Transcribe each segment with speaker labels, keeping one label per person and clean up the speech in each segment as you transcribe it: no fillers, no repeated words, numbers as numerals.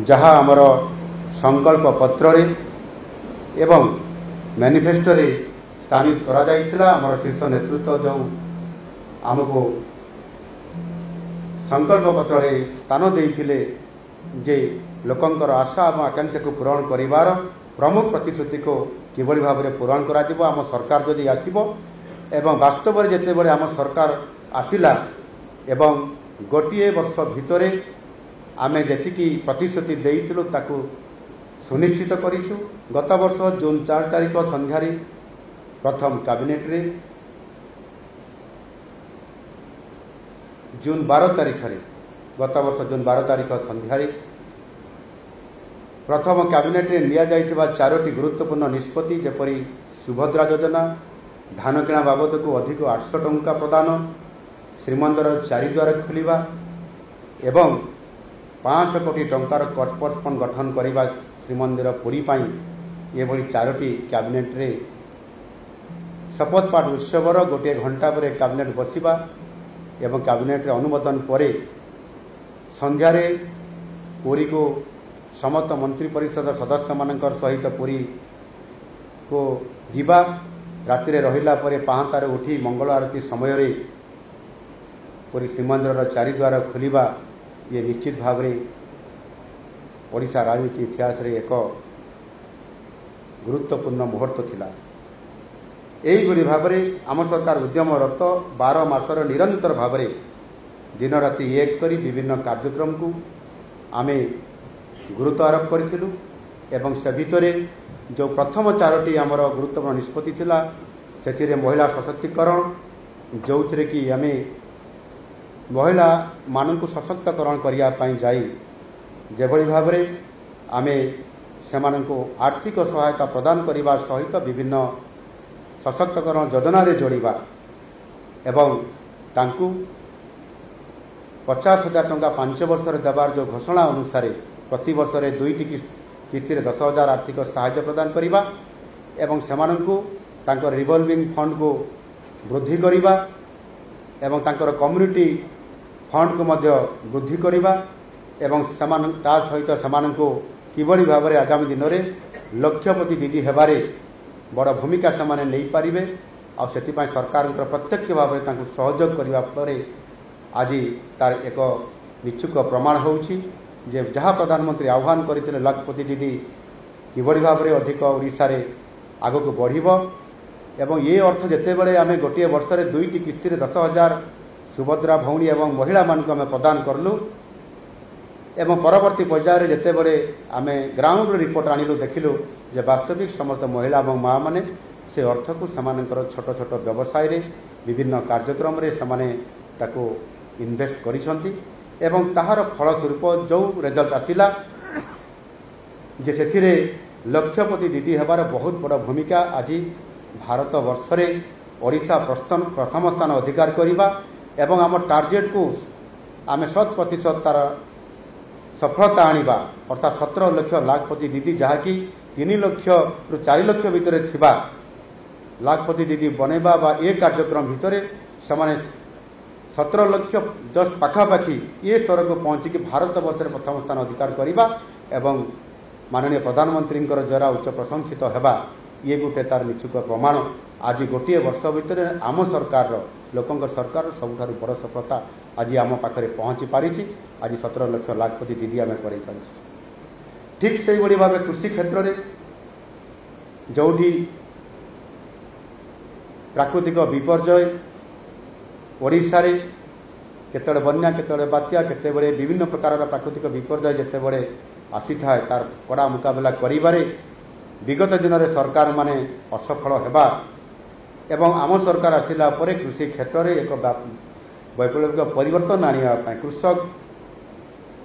Speaker 1: जहाँ आमर संकल्प पत्र एवं मैनिफेस्टो स्थानित करा आमर शीर्ष नेतृत्व जो आमको संकल्प पत्र स्थान देते जे लोकंकर आशा और आकांक्षा को पूरण करिवार प्रमुख प्रतिश्रुति को किभली भाव में पूरण करा जिवो आम सरकार जदि आसिबो एवं वास्तव में जेते बड़े आम सरकार आसिला एवं गोटे वर्ष भितरे आमे जेतिकी प्रतिश्रुति देइथिलु ताकू सुनिश्चित करिछु। गत वर्ष जून 4 तारिख संध्यारे प्रथम कैबिनेट रे जून 12 तारिख रे गत वर्ष जून 12 तारिख संध्यारे प्रथम कैबिनेट रे लिया जाइथिबा 4टी गुरुत्वपूर्ण निष्पत्ति जेपरी सुभद्रा योजना, धान किणा बाबद को अधिक 800 टंका प्रदान, श्रीमंदिर 4 द्वार खोलिबा एवं 500 कोटी टंकार कर्पोरेट फंड गठन करने श्रीमंदिर पुरी पाई ये 4टी कैबिनेट रे शपथ पाठ उत्सवर गोटे घंटा पर कैबिनेट बसिबा एवं कैबिनेट रे अनुमोदन पर संध्यारे पुरी को समस्त मंत्री परिषद सदस्य मानकर सहित पुरी को जीवा राति रहिला परे पाहांतारे उठी मंगल आरती समय रे पुरी श्रीमंदिर 4 द्वार खोलिबा ये निश्चित भाव में ओडिशा राजनीति इतिहास रे एक गुरुत्वपूर्ण मुहूर्त थिला। एही भाव में आम सरकार उद्यमरत 12 मासर निरंतर भाव में दिन राति एक करी विभिन्न कार्यक्रम को आमे गुरुत्व आरोप करिथिलु एवं से भितरे जो प्रथम 4टी आमर गुरुत्वपूर्ण निष्पत्ति थिला सेथिरे महिला सशक्तिकरण जो थे कि आमे महिला मानक सशक्तकरण करने जाई जेभली भाव में आमे सेमानंको आर्थिक सहायता प्रदान करने सहित विभिन्न सशक्तकरण योजना रे जोड़िबा एवं तांकु 50,000 टंका 5 वर्ष देवार जो घोषणा अनुसार प्रति वर्ष 2टी किस्ती 10,000 आर्थिक सहायता प्रदान करने एवं सेमानंको तांकर रिवॉल्विंग फंड को वृद्धि करने एवं तांकर कम्युनिटी फंड को मध्य वृद्धि करने एवं ता सहित सेमानंको किभली भाव में आगामी दिन में लक्षपति दीदी हेबारे बड़ भूमिका सेमाने नहीं पारिबे आ सेतिपाई सरकार प्रत्यक्ष भाव में सहयोग करने पर आज तार एक निश्चुक प्रमाण होउछि जे जहाँ प्रधानमंत्री आह्वान करते लखपति दीदी किभली भाव में अधिक ओडिशा रे आगक बढ़िबो एवं ये अर्थ जेते बड़े आमे गोटे वर्ष रे 2टी किस्ती 10,000 सुभद्रा भौणी एवं महिला मानक आमे प्रदान करलु एवं परवर्ती पर्यायर जेते बड़े आमे ग्राउंड रिपोर्ट आनिलु देखिलु जे वास्तविक समस्त महिला एवं माँ माने से अर्थ को समानकर छोट छोट व्यवसाय रे विभिन्न कार्यक्रम रे समाने ताको इन्वेस्ट करिसंती एवं ताहार फलस्वरूप जो रिजल्ट आसिला जे सेथिरे लक्षपति दीदी हेबार बहुत बड़ भूमिका आज भारत वर्ष रे ओडिशा प्रथम स्थान अधिकार करिबा एवं आम टार्गेट को आमे 100% तार सफलता आनिबा अर्थात 17 लाख लाखपति दीदी जहाँकि 3 लाख रु 4 लाख भितर थिबा लाखपति दीदी बनैबा बा ए कार्यक्रम भितर समाने 17 लाख जस्ट पाखापाखि ये स्तर को पहुंचिकी भारत वर्ष में प्रथम स्थान अधिकार करवा एवं माननीय प्रधानमंत्री द्वारा उच्च प्रशंसित होगा ये गोटे तार निश्चित प्रमाण आज गोटे वर्ष भितर आम सरकार लोकंक सरकार सबुठारु बड़ सफलता आज आम पाखे पहुंची पारी। आज 17 लाख लाखपति दीदी आम कर ठीक से भाव कृषि क्षेत्र में जोठी प्राकृतिक विपर्यय ओडिशा रे केतबेले बन्या केतबेले बात्या केतबेले विभिन्न प्रकार प्राकृतिक विपर्यय जेतेबेले आसी थाए तार कड़ा मुकाबला करिबारे विगत दिन में सरकार माने असफल हेबा एवं आम सरकार आसिला परे कृषि क्षेत्र में एक वैप्लविक परिवर्तन आनिबा पय कृषक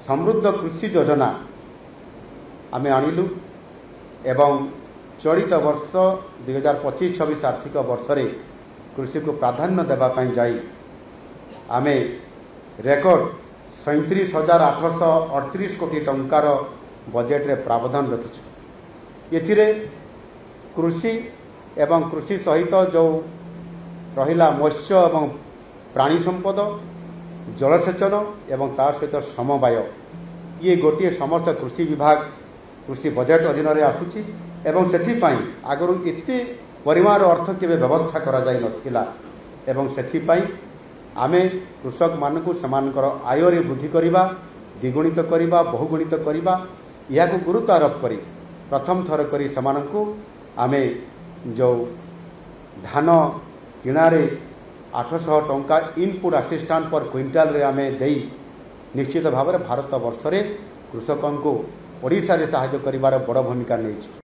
Speaker 1: समृद्ध कृषि योजना आमे आनिलु एवं चलित वर्ष 2025-26 आर्थिक वर्ष रे कृषि को प्राधान्य देबा पय जाई आमे रेकर्ड 37,838 कोटी टंकार बजेट रे प्रावधान रखिछु। एथिरे कृषि एवं कृषि सहित जो रहिला मत्स्य एवं प्राणी संपद जलसेचन एवं तार सहित समवाय ये गोटे समस्त कृषि विभाग कृषि बजेट अधीन आसूची एवं से आगु एत परिमाण अर्थ के व्यवस्था करा जाई नथिला एवं से आमे कृषक मानकु समानकर आय रे वृद्धि करिबा द्विगुणित करिबा बहुगुणित करिबा या गुरुत्व आरोप करी प्रथम थर करी समानकु आमे जो धान किणारे 800 टंका इनपुट असिस्टेंट पर क्विंटाल रे आमे देई निश्चित भाव में भारत वर्ष रे कृषकों को ओडिशा रे सहायता करिवार बड़ भूमिका नहीं।